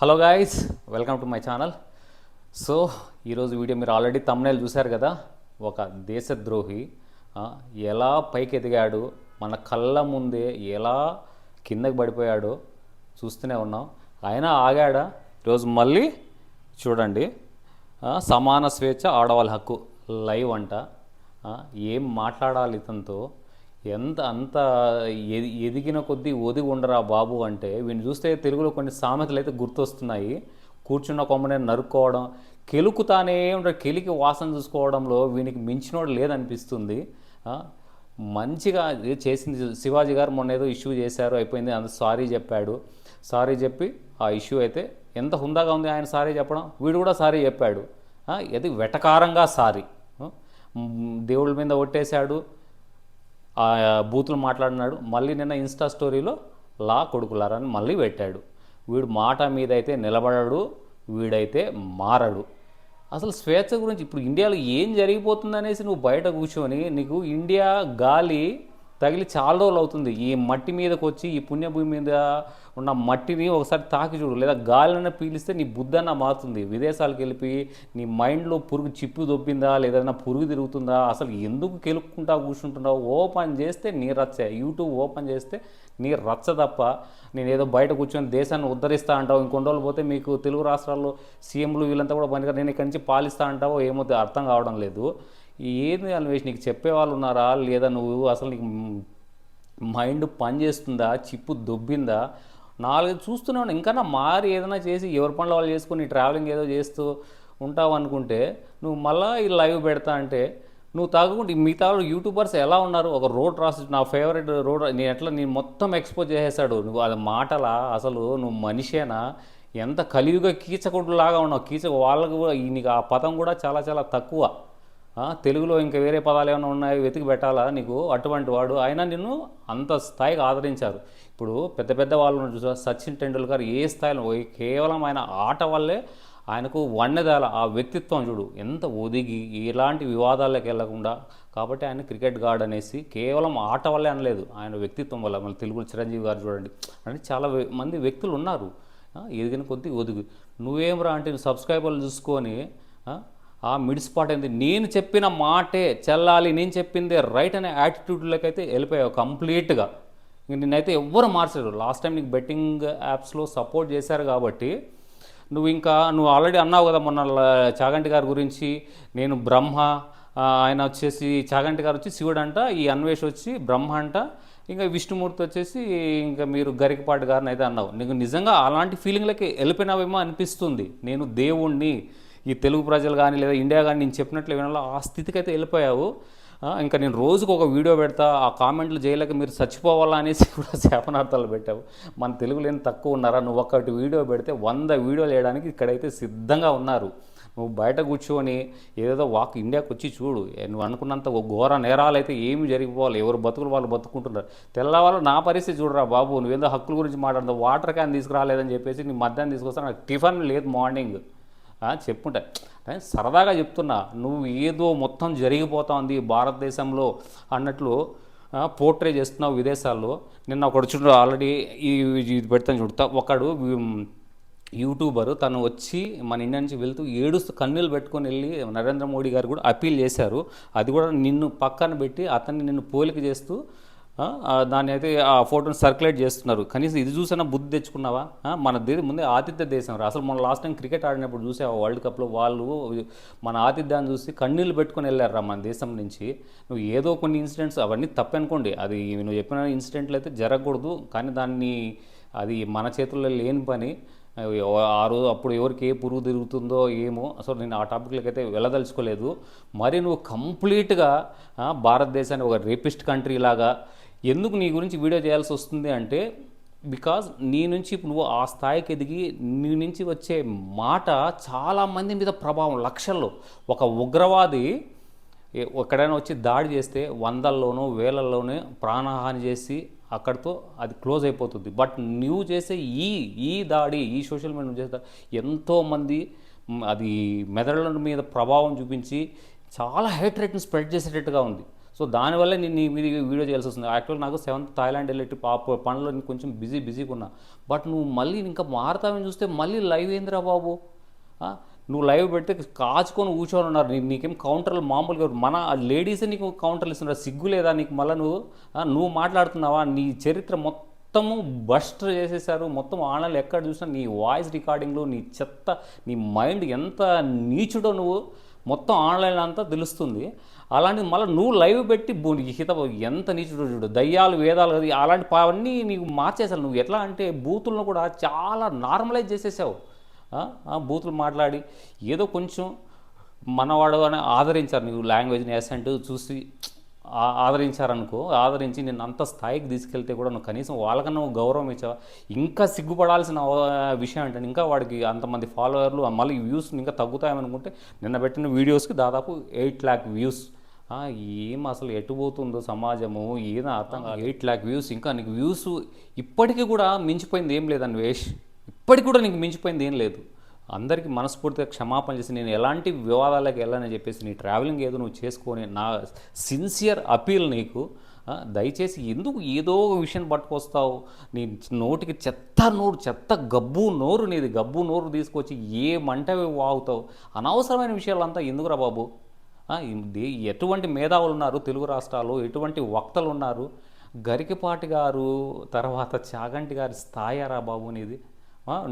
Hello guys, welcome to my channel. So ఈరోజు video మీరు already thumbnail చూశారు కదా. ఒక దేశద్రోహి ఎలా పైకి ఎదిగాడు, మన కళ్ళ ముందే ఎలా కిందకి పడిపోయాడో చూస్తూనే ఉన్నాం. అయినా ఆగాడా? ఈరోజు మళ్ళీ చూడండి. సమాన స్వేచ్ఛ ఆడవాళ్ళ హక్కు లైవ్ అంట. ఏం మాట్లాడాలి ఇతనితో? అంత ఎదిగిన కొద్దీ ఒదిగి ఉండరా బాబు అంటే వీడిని చూస్తే తెలుగులో కొన్ని సామెతలు అయితే గుర్తొస్తున్నాయి. కూర్చున్న కొమ్మనే నరుక్కోవడం, కెలుకుతానే ఉంటాడు. కెలికి వాసన చూసుకోవడంలో వీనికి మించినోడు లేదనిపిస్తుంది. మంచిగా చేసింది శివాజీ గారు. మొన్న ఏదో ఇష్యూ చేశారు, అయిపోయింది, అంత సారీ చెప్పాడు. సారీ చెప్పి ఆ ఇష్యూ అయితే ఎంత హుందాగా ఉంది ఆయన సారీ చెప్పడం. వీడు కూడా సారీ చెప్పాడు. ఇది వెటకారంగా సారీ. దేవుళ్ళ మీద ఒట్టేశాడు, బూతులు మాట్లాడినాడు. మళ్ళీ నిన్న ఇన్స్టా స్టోరీలో లా కొడుకులారని మళ్ళీ పెట్టాడు. వీడు మాట మీద అయితే నిలబడడు, వీడైతే మారడు. అసలు స్వేచ్ఛ గురించి ఇప్పుడు ఇండియాలో ఏం జరిగిపోతుంది అనేసి నువ్వు బయట కూర్చొని, నీకు ఇండియా గాలి తగిలి చాలా రోజులు అవుతుంది. ఈ మట్టి మీదకి వచ్చి ఈ పుణ్యభూమి మీద ఉన్న మట్టిని ఒకసారి తాకి చూడు, లేదా గాలిన పీలిస్తే నీ బుద్ధన్న మారుతుంది. విదేశాలకు వెళ్ళిపోయి నీ మైండ్లో పురుగు చిప్పు దొబ్బిందా, లేదా పురుగు తిరుగుతుందా, అసలు ఎందుకు కెలుక్కుంటా కూర్చుంటున్నావు? ఓపెన్ చేస్తే నీ రచ్చ. యూట్యూబ్ ఓపెన్ చేస్తే నీ రచ్చ తప్ప నేను ఏదో బయట కూర్చొని దేశాన్ని ఉద్ధరిస్తా అంటావు. ఇంకొన్ని రోజులు పోతే మీకు తెలుగు రాష్ట్రాల్లో సీఎంలు వీళ్ళంతా కూడా పనిగా నేను ఇక్కడి నుంచి పాలిస్తా అంటావో ఏమో అర్థం కావడం లేదు. ఏది అన్వేష్, నీకు చెప్పేవాళ్ళు ఉన్నారా లేదా? నువ్వు అసలు నీకు మైండ్ పని చేస్తుందా, చిప్పు దొబ్బిందా? నాలుగు చూస్తున్నావు. ఇంకా మారి ఏదైనా చేసి ఎవరి పనులు వాళ్ళు చేసుకుని ట్రావెలింగ్ ఏదో చేస్తూ ఉంటావు అనుకుంటే నువ్వు మళ్ళీ ఈ లైవ్ పెడతా అంటే నువ్వు తాగకుండా మిగతా యూట్యూబర్స్ ఎలా ఉన్నారు? ఒక రోడ్ రాసి నా ఫేవరెట్ రోడ్ నేను మొత్తం ఎక్స్పోజ్ చేసేసాడు. నువ్వు అది మాటలా? అసలు నువ్వు మనిషేనా? ఎంత కలియుగ కీచకుడులాగా ఉన్నావు. వాళ్ళకు నీకు ఆ పదం కూడా చాలా చాలా తక్కువ. తెలుగులో ఇంకా వేరే పదాలు ఏమైనా ఉన్నాయో వెతికి పెట్టాలా నీకు? అటువంటి వాడు అయినా నిన్ను అంత స్థాయికి ఆదరించారు. ఇప్పుడు పెద్ద పెద్ద వాళ్ళు చూసారు, సచిన్ టెండూల్కర్ ఏ స్థాయిలో, కేవలం ఆయన ఆట వల్లే ఆయనకు వన్నెదాల ఆ వ్యక్తిత్వం చూడు ఎంత ఒదిగి ఎలాంటి వివాదాలకు వెళ్లకుండా. కాబట్టి ఆయన క్రికెట్ గాడ్ అనేసి కేవలం ఆట వల్లే అనలేదు, ఆయన వ్యక్తిత్వం వల్ల. మన తెలుగు చిరంజీవి గారు చూడండి, అంటే చాలా మంది వ్యక్తులు ఉన్నారు ఎదిగిన కొద్దీ ఒదిగి. నువ్వేమరా అంటే సబ్స్క్రైబర్లు చూసుకొని మిడ్ స్పాట్ అయింది. నేను చెప్పిన మాటే చెల్లాలి, నేను చెప్పిందే రైట్ అనే యాటిట్యూడ్లోకి అయితే వెళ్ళిపోయావు కంప్లీట్గా. ఇంక నిన్నైతే ఎవ్వరు మార్చరు. లాస్ట్ టైం నీకు బెట్టింగ్ యాప్స్లో సపోర్ట్ చేశారు కాబట్టి నువ్వు ఆల్రెడీ అన్నావు కదా మొన్న చాగంటి గారి గురించి, నేను బ్రహ్మ, ఆయన వచ్చేసి చాగంటి గారు వచ్చి శివుడు అంట, ఈ అన్వేష్ వచ్చి బ్రహ్మ అంట, ఇంకా విష్ణుమూర్తి వచ్చేసి ఇంకా మీరు గరికపాటి గారిని అయితే అన్నావు. నీకు నిజంగా అలాంటి ఫీలింగ్లకి వెళ్ళిపోయినావేమో అనిపిస్తుంది. నేను దేవుణ్ణి, ఈ తెలుగు ప్రజలు కానీ లేదా ఇండియా కానీ నేను చెప్పినట్లు వినాలో ఆ స్థితికి అయితే వెళ్ళిపోయావు. ఇంకా నేను రోజుకు ఒక వీడియో పెడతా, ఆ కామెంట్లు చేయలేక మీరు చచ్చిపోవాలా అనేసి కూడా శాపనార్థాలు పెట్టావు. మన తెలుగులో ఏం తక్కువ ఉన్నారా? నువ్వు ఒక్కటి వీడియో పెడితే 100 వీడియోలు వేయడానికి ఇక్కడైతే సిద్ధంగా ఉన్నారు. నువ్వు బయట కూర్చొని ఏదేదో ఇండియాకి వచ్చి చూడు. నువ్వు అనుకున్నంత ఘోర నేరాలు అయితే ఏమి జరిగిపోవాలి, ఎవరు బతుకులు వాళ్ళు బతుకుంటున్నారు. తెల్లవాళ్ళు నా పరిస్థితి చూడరా బాబు, నువ్వేదో హక్కుల గురించి మాట్లాడతావు. వాటర్ క్యాన్ తీసుకురాలేదని చెప్పేసి నీ మధ్యాహ్నం తీసుకొస్తా, నాకు టిఫిన్ లేదు మార్నింగ్ చెప్పుంటా. సరదాగా చెప్తున్నా, నువ్వు ఏదో మొత్తం జరిగిపోతా ఉంది భారతదేశంలో అన్నట్లు పోర్ట్రే చేస్తున్నావు విదేశాల్లో. నిన్న ఒకడు చూడు, ఆల్రెడీ ఇది పెడతాను చూడతా, ఒకడు యూట్యూబరు తను వచ్చి మన ఇండియా నుంచి వెళ్తూ ఏడుస్తూ కన్నీళ్ళు పెట్టుకొని వెళ్ళి నరేంద్ర మోడీ గారు కూడా అప్పీల్ చేశారు. అది కూడా నిన్ను పక్కన పెట్టి నిన్ను పోలిక చేస్తూ దాన్ని అయితే ఆ ఫోటోని సర్క్యులేట్ చేస్తున్నారు. కనీసం ఇది చూసినా బుద్ధి తెచ్చుకున్నావా? మన ముందే ఆతిథ్య దేశం రా. అసలు మన లాస్ట్ టైం క్రికెట్ ఆడినప్పుడు చూసావా వరల్డ్ కప్లో? వాళ్ళు మన ఆతిథ్యాన్ని చూసి కన్నీళ్ళు పెట్టుకొని వెళ్ళారు మన దేశం నుంచి. నువ్వు ఏదో కొన్ని ఇన్సిడెంట్స్ అవన్నీ తప్పనుకోండి, అది నువ్వు చెప్పిన ఇన్సిడెంట్లు అయితే జరగకూడదు, కానీ అది మన చేతుల్లో లేని పని. ఆ రోజు అప్పుడు ఎవరికి ఏ పురుగు తిరుగుతుందో ఏమో, అసలు నేను ఆ టాపిక్లకి అయితే వెళ్ళదలుచుకోలేదు. మరి నువ్వు కంప్లీట్గా భారతదేశాన్ని ఒక రేపిస్ట్ కంట్రీ లాగా ఎందుకు నీ గురించి వీడియో చేయాల్సి వస్తుంది అంటే, బికాజ్ నీ నుంచి నువ్వు ఆ స్థాయికి ఎదిగి నీ నుంచి వచ్చే మాట చాలామంది మీద ప్రభావం, లక్షల్లో. ఒక ఉగ్రవాది ఎక్కడైనా వచ్చి దాడి చేస్తే 100ల్లోనూ 1000ల్లోనే ప్రాణహాని చేసి అక్కడితో అది క్లోజ్ అయిపోతుంది. బట్ నువ్వు చేసే ఈ దాడి, ఈ సోషల్ మీడియా నువ్వు చేసే ఎంతోమంది అది మెదడుల మీద ప్రభావం చూపించి చాలా హేట్రేట్ని స్ప్రెడ్ చేసేటట్టుగా ఉంది. సో దానివల్ల నేను నీ మీద వీడియో చేయాల్సి వస్తుంది. యాక్చువల్ నాకు 7th థాయిలాండ్ వెళ్ళి పనులు కొంచెం బిజీగా ఉన్నా. బట్ నువ్వు మళ్ళీ ఇంకా మారుతావని చూస్తే మళ్ళీ లైవ్ ఏందిరా బాబు. నువ్వు లైవ్ పెడితే కాచుకొని కూర్చొని ఉన్నారు. నీకేం కౌంటర్లు మామూలుగా మన లేడీసే నీకు కౌంటర్లు ఇస్తున్నారు. సిగ్గు లేదా నీకు? మళ్ళీ నువ్వు మాట్లాడుతున్నావా? నీ చరిత్ర మొత్తము బస్ట్ చేసేసారు. మొత్తం ఆన్లైన్లో ఎక్కడ చూసినా నీ వాయిస్ రికార్డింగ్లు, నీ చెత్త, నీ మైండ్ ఎంత నీచుడో నువ్వు మొత్తం ఆన్లైన్ అంతా తెలుస్తుంది. అలాంటిది మళ్ళీ నువ్వు లైవ్ పెట్టి హిత ఎంత నీచుడు చూడు. దయ్యాలు వేదాలు అది అలాంటి అవన్నీ నీకు మార్చేసావు. నువ్వు ఎట్లా అంటే బూతులను కూడా చాలా నార్మలైజ్ చేసేసావు. బూతులు మాట్లాడి ఏదో కొంచెం మనవాడు అని ఆదరించారు. నీవు లాంగ్వేజ్ని యాసెంట్ చూసి ఆదరించారనుకో. ఆదరించి నేను అంత స్థాయికి తీసుకెళ్తే కూడా నువ్వు కనీసం వాళ్ళకన్నా నువ్వు గౌరవం ఇచ్చావా? ఇంకా సిగ్గుపడాల్సిన విషయం ఏంటంటే ఇంకా వాడికి అంతమంది ఫాలోవర్లు మళ్ళీ వ్యూస్ ఇంకా తగ్గుతాయనుకుంటే నిన్న పెట్టిన వీడియోస్కి దాదాపు 8 lakh వ్యూస్. ఏం అసలు ఎటుపోతుందో సమాజము ఏదో అర్థం కాదు. 8 lakh వ్యూస్. ఇంకా నీకు వ్యూస్ ఇప్పటికీ కూడా మించిపోయింది ఏం లేదని వేష్. ఇప్పటికి కూడా నీకు మించిపోయింది ఏం లేదు. అందరికీ మనస్ఫూర్తిగా క్షమాపణ చేసి నేను ఎలాంటి వివాదాలకు వెళ్ళాలని చెప్పేసి నీ ట్రావెలింగ్ ఏదో నువ్వు చేసుకొని నా సిన్సియర్ అపీల్ నీకు. దయచేసి ఎందుకు ఏదో విషయం పట్టుకొస్తావు? నీ నోటికి చెత్త గబ్బు నోరు నీది. గబ్బు నోరు తీసుకొచ్చి ఏమంటవి వాగుతావు? అనవసరమైన విషయాలంతా ఎందుకురా బాబు? ఎటువంటి మేధావులు ఉన్నారు తెలుగు రాష్ట్రాల్లో, ఎటువంటి వక్తలు ఉన్నారు? గరికపాటి గారు తర్వాత చాగంటి గారి స్థాయారా బాబు నీది?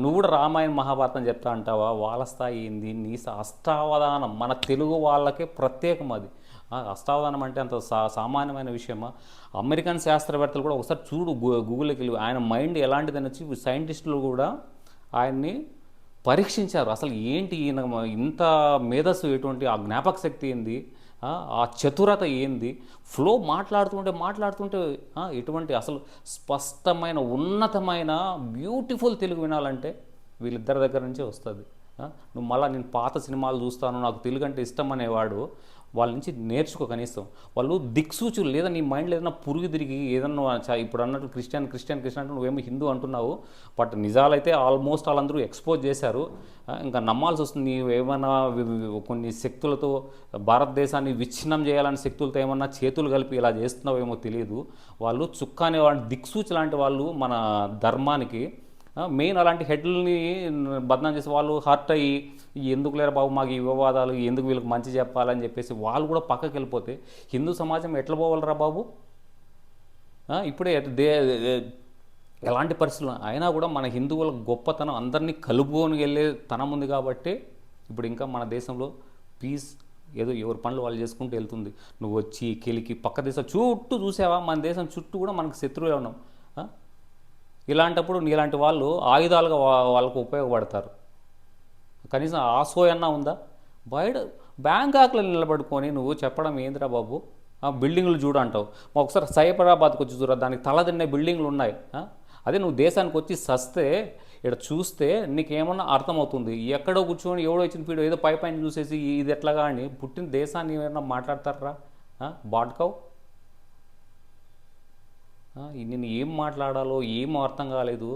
నువ్వు కూడా రామాయణ మహాభారతం చెప్తా అంటావా? వాళ్ళ స్థాయి ఏంది? నీ అష్టావధానం మన తెలుగు వాళ్ళకే ప్రత్యేకం అది. అష్టావధానం అంటే అంత సామాన్యమైన విషయమా? అమెరికన్ శాస్త్రవేత్తలు కూడా ఒకసారి చూడు, గూగుల్కి వెళ్ళి ఆయన మైండ్ ఎలాంటిదని వచ్చి సైంటిస్టులు కూడా ఆయన్ని పరీక్షించారు. అసలు ఏంటి ఈయన ఇంత మేధస్సు, ఎటువంటి ఆ జ్ఞాపక శక్తి ఏంది, ఆ చతురత ఏంది, ఫ్లో మాట్లాడుతుంటే ఎటువంటి అసలు స్పష్టమైన ఉన్నతమైన బ్యూటిఫుల్ తెలుగు వినాలంటే వీళ్ళిద్దరి దగ్గర నుంచే వస్తుంది. నువ్వు మళ్ళీ నేను పాత సినిమాలు చూస్తాను, నాకు తెలుగు అంటే ఇష్టం అనేవాడు వాళ్ళ నుంచి నేర్చుకో. కనీసం వాళ్ళు దిక్సూచులు లేదా నీ మైండ్లో ఏదైనా పురుగు తిరిగి ఏదన్నా ఇప్పుడు అన్నట్టు క్రిస్టియన్ అంటే నువ్వేమో హిందూ అంటున్నావు. బట్ నిజాలైతే ఆల్మోస్ట్ వాళ్ళందరూ ఎక్స్పోజ్ చేశారు. ఇంకా నమ్మాల్సి వస్తుంది. ఏమైనా కొన్ని శక్తులతో భారతదేశాన్ని విచ్ఛిన్నం చేయాలని శక్తులతో ఏమన్నా చేతులు కలిపి ఇలా చేస్తున్నావేమో తెలియదు. వాళ్ళు చుక్కానే వాళ్ళు దిక్సూచి లాంటి వాళ్ళు మన ధర్మానికి. మెయిన్ అలాంటి హెడ్లని బదనాం చేసి వాళ్ళు హర్ట్ అయ్యి ఎందుకు లేరా బాబు మాకు ఈ వివాదాలు, ఎందుకు వీళ్ళకి మంచి చెప్పాలని చెప్పేసి వాళ్ళు కూడా పక్కకి వెళ్ళిపోతే హిందూ సమాజం ఎట్లా పోవాలరా బాబు? ఇప్పుడే ఎలాంటి పరిస్థితులు అయినా కూడా మన హిందువుల గొప్పతనం అందరినీ కలుపుకొని వెళ్ళే తనం ఉంది కాబట్టి ఇప్పుడు ఇంకా మన దేశంలో పీస్ ఏదో ఎవరి పనులు వాళ్ళు చేసుకుంటూ వెళ్తుంది. నువ్వు వచ్చి కెలికి పక్క దేశం చుట్టూ చూసావా? మన దేశం చుట్టూ కూడా మనకు శత్రువులే ఉన్నాం. ఇలాంటప్పుడు నీలాంటి వాళ్ళు ఆయుధాలుగా వాళ్ళకు ఉపయోగపడతారు. కనీసం ఆశోయన్నా ఉందా? బయట బ్యాంకాక్లో నిలబడుకొని నువ్వు చెప్పడం ఏందిరా బాబు? బిల్డింగ్లు చూడు అంటావు. ఒకసారి సైబరాబాద్కి వచ్చి చూడ, దానికి తలదిన్నే బిల్డింగ్లు ఉన్నాయి. అదే నువ్వు దేశానికి వచ్చి సస్తే ఇక్కడ చూస్తే నీకేమన్నా అర్థమవుతుంది. ఎక్కడో కూర్చొని ఎవడో ఇచ్చిన పీడు ఏదో పైన చూసేసి ఇది ఎట్లాగా అని పుట్టిన దేశాన్ని ఏమైనా మాట్లాడతారా? బాట్కావు నేను ఏం మాట్లాడాలో ఏం అర్థం కాలేదు.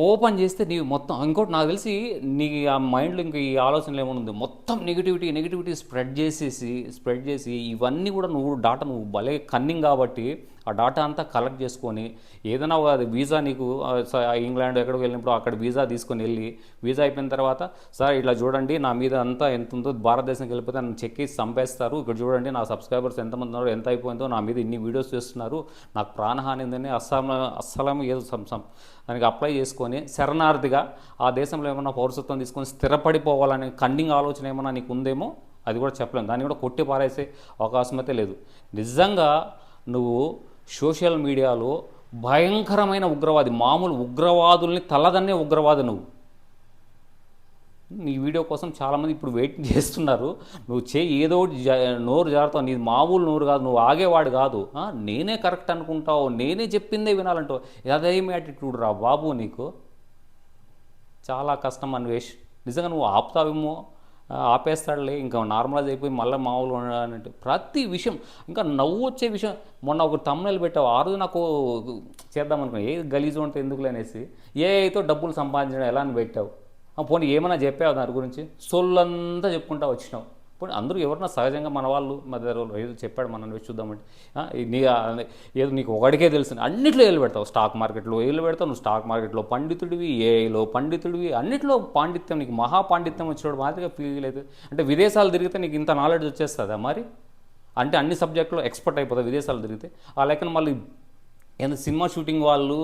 ఓపెన్ చేస్తే నీవు మొత్తం ఇంకోటి నాకు తెలిసి నీ ఆ మైండ్లో ఇంకా ఈ ఆలోచనలు ఏమైనా మొత్తం నెగిటివిటీ స్ప్రెడ్ చేసి ఇవన్నీ కూడా నువ్వు భలే కన్నింగ్ కాబట్టి ఆ డాటా అంతా కలెక్ట్ చేసుకొని ఏదైనా అది వీసా నీకు ఇంగ్లాండ్ ఎక్కడికి వెళ్ళినప్పుడు అక్కడ వీసా తీసుకొని వెళ్ళి వీసా అయిపోయిన తర్వాత సార్ ఇట్లా చూడండి నా మీద అంతా ఎంత ఉందో, భారతదేశంకి వెళ్ళిపోతే నన్ను చెక్ చేసి చంపేస్తారు, ఇక్కడ చూడండి నా సబ్స్క్రైబర్స్ ఎంతమంది ఉన్నారో ఎంత అయిపోయిందో, నా మీద ఇన్ని వీడియోస్ చేస్తున్నారు, నాకు ప్రాణహాని ఉందని అస్సలం ఏదో దానికి అప్లై చేసుకొని శరణార్థిగా ఆ దేశంలో ఏమన్నా పౌరసత్వం తీసుకొని స్థిరపడిపోవాలనే కన్నింగ్ ఆలోచన ఏమన్నా నీకు ఉందేమో అది కూడా చెప్పలేము. దాన్ని కూడా కొట్టి పారేసే అవకాశం అయితే లేదు. నిజంగా నువ్వు సోషల్ మీడియాలో భయంకరమైన ఉగ్రవాది, మామూలు ఉగ్రవాదుల్ని తలదన్నే ఉగ్రవాది నువ్వు. నీ వీడియో కోసం చాలామంది ఇప్పుడు వెయిట్ చేస్తున్నారు. నువ్వు ఏదో నోరు జారుతావు, నీది మామూలు నోరు కాదు, నువ్వు ఆగేవాడు కాదు. నేనే కరెక్ట్ అనుకుంటావు, నేనే చెప్పిందే వినాలంటావు. అదేమి యాటిట్యూడ్ రా బాబు నీకు? చాలా కష్టం అన్వేష్. నిజంగా నువ్వు ఆపుతావేమో, ఆపేస్తాడులే, ఇంకా నార్మలైజ్ అయిపోయి మళ్ళీ మామూలు అన్నట్టు ప్రతి విషయం. ఇంకా నవ్వు వచ్చే విషయం, మొన్న ఒక తమ్ముళ్ళు పెట్టావు, ఆ రోజు నాకు చేద్దామనుకున్నా, ఏ గలీజు ఉంటే ఎందుకులే అనేసి ఏతో డబ్బులు సంపాదించడం ఎలా అని పెట్టావు. పోనీ ఏమైనా చెప్పావు దాని గురించి? సొల్లంతా చెప్పుకుంటా వచ్చినావు. ఇప్పుడు అందరూ ఎవరన్నా సహజంగా మన వాళ్ళు మధ్య ఏదో చెప్పాడు మనం వేసి చూద్దామంటే ఏదో నీకు ఒకడికే తెలుసు అన్నిట్లో ఏళ్ళు పెడతావు, స్టాక్ మార్కెట్లో ఏళ్ళు పెడతావు, నువ్వు స్టాక్ మార్కెట్లో పండితుడివి, ఏఐలో పండితుడివి, అన్నిట్లో పాండిత్యం, నీకు మహాపాండిత్యం వచ్చేవాడు మాదిరిగా ఫీల్ అవుతుంది. అంటే విదేశాలు తిరిగితే నీకు ఇంత నాలెడ్జ్ వచ్చేస్తుందా మరి? అంటే అన్ని సబ్జెక్టులో ఎక్స్పర్ట్ అయిపోతుంది విదేశాలు తిరిగితే. ఆ లెక్కన మళ్ళీ ఎంత సినిమా షూటింగ్ వాళ్ళు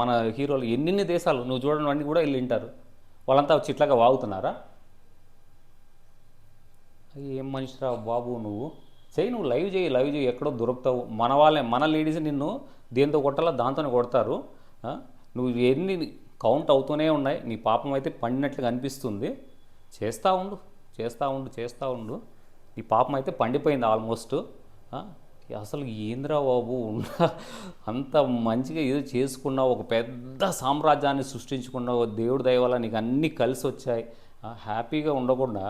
మన హీరోలు ఎన్ని దేశాలు నువ్వు చూడడం అన్నీ కూడా వెళ్ళి వింటారు. వాళ్ళంతా వచ్చి ఇట్లాగా వాగుతున్నారా? ఏం మనిషిరా బాబు నువ్వు. నువ్వు లైవ్ చేయి ఎక్కడో దొరుకుతావు. మన వాళ్ళే, మన లేడీస్ నిన్ను దేంతో కొట్టాలో దాంతోనే కొడతారు. నువ్వు ఎన్ని కౌంట్ అవుతూనే ఉన్నాయి. నీ పాపం అయితే పండినట్లుగా అనిపిస్తుంది. చేస్తూ ఉండు. ఈ పాపం అయితే పండిపోయింది ఆల్మోస్ట్. అసలు ఏంద్రా బాబు అంత మంచిగా ఏదో చేసుకున్నావు, ఒక పెద్ద సామ్రాజ్యాన్ని సృష్టించుకున్నావు, దేవుడి దయ వల్ల నీకు అన్నీ కలిసి వచ్చాయి. హ్యాపీగా ఉండకుండా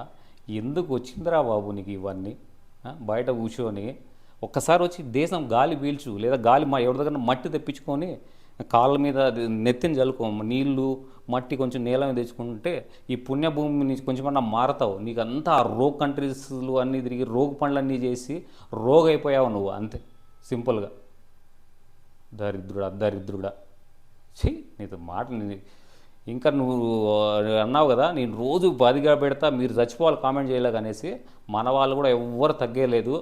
ఎందుకు వచ్చిందిరా బాబు నీకు ఇవన్నీ? బయట కూర్చొని ఒక్కసారి వచ్చి దేశం గాలి పీల్చు, లేదా గాలి ఎవరి దగ్గర మట్టి తెప్పించుకొని కాళ్ళ మీద నెత్తిని చల్లుకో, నీళ్ళు మట్టి కొంచెం నీళ్ళని తెచ్చుకుంటే ఈ పుణ్యభూమి నుంచి కొంచెమన్నా మారతావు. నీకు అంతా రోగ్ కంట్రీస్లు అన్నీ తిరిగి రోగ పనులన్నీ చేసి రోగ్ అయిపోయావు నువ్వు, అంతే సింపుల్గా. దరిద్రుడా నీతో మాట. ఇంకా నువ్వు అన్నావు కదా, నేను రోజు బాదిగా పెడతా, మీరు చచ్చిపోవాలి కామెంట్ చేయలేక అనేసి. మన వాళ్ళు కూడా ఎవ్వరు తగ్గేలేదు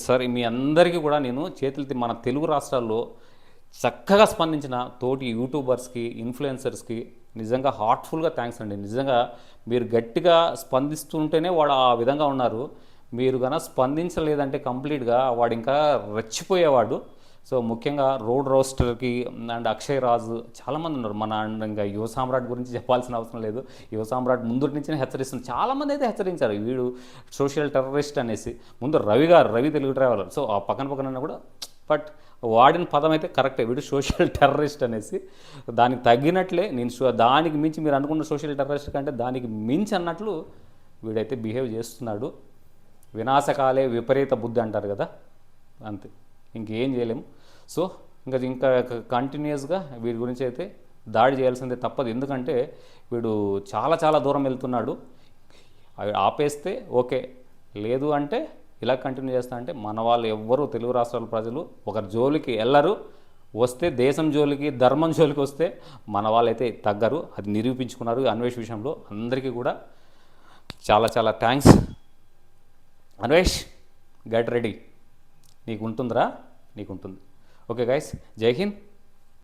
సరే. మీ అందరికీ కూడా నేను చేతులెత్తి మన తెలుగు రాష్ట్రాల్లో చక్కగా స్పందించిన తోటి యూట్యూబర్స్కి, ఇన్ఫ్లుయెన్సర్స్కి నిజంగా హార్ట్ఫుల్గా థ్యాంక్స్ అండి. నిజంగా మీరు గట్టిగా స్పందిస్తుంటేనే వాడు ఆ విధంగా ఉన్నారు. మీరు కన్నా స్పందించలేదంటే కంప్లీట్గా వాడు ఇంకా రెచ్చిపోయేవాడు. సో ముఖ్యంగా రోడ్ రోస్టర్కి అండ్ అక్షయ్ రాజు చాలామంది ఉన్నారు. మన ఇంకా యువ సామ్రాట్ గురించి చెప్పాల్సిన అవసరం లేదు. యువ సామ్రాట్ ముందు నుంచే హెచ్చరిస్తుంది. చాలామంది అయితే హెచ్చరించారు వీడు సోషల్ టెర్రరిస్ట్ అనేసి. ముందు రవి తెలుగు ట్రావెలర్. సో ఆ పక్కన కూడా బట్ వాడిన పదం అయితే కరెక్టే, వీడు సోషల్ టెర్రరిస్ట్ అనేసి. దానికి తగ్గినట్లే నేను దానికి మించి మీరు అనుకున్న సోషల్ టెర్రరిస్ట్ కంటే దానికి మించి అన్నట్లు వీడైతే బిహేవ్ చేస్తున్నాడు. వినాశకాలే విపరీత బుద్ధి అంటారు కదా, అంతే, ఇంకేం చేయలేము. సో ఇంకా కంటిన్యూస్గా వీడి గురించి అయితే దాడి చేయాల్సిందే తప్పదు. ఎందుకంటే వీడు చాలా దూరం వెళ్తున్నాడు. అవి ఆపేస్తే ఓకే, లేదు అంటే ఇలా కంటిన్యూ చేస్తా అంటే మన వాళ్ళు ఎవ్వరూ తెలుగు రాష్ట్రాల ప్రజలు ఒకరి జోలికి వెళ్ళరు. వస్తే దేశం జోలికి, ధర్మం జోలికి వస్తే మన వాళ్ళైతే తగ్గరు. అది నిరూపించుకున్నారు అన్వేష్ విషయంలో. అందరికీ కూడా చాలా థ్యాంక్స్. Anvesh, get ready. నీకు ఉంటుంది. ఓకే గైస్, జై హింద్.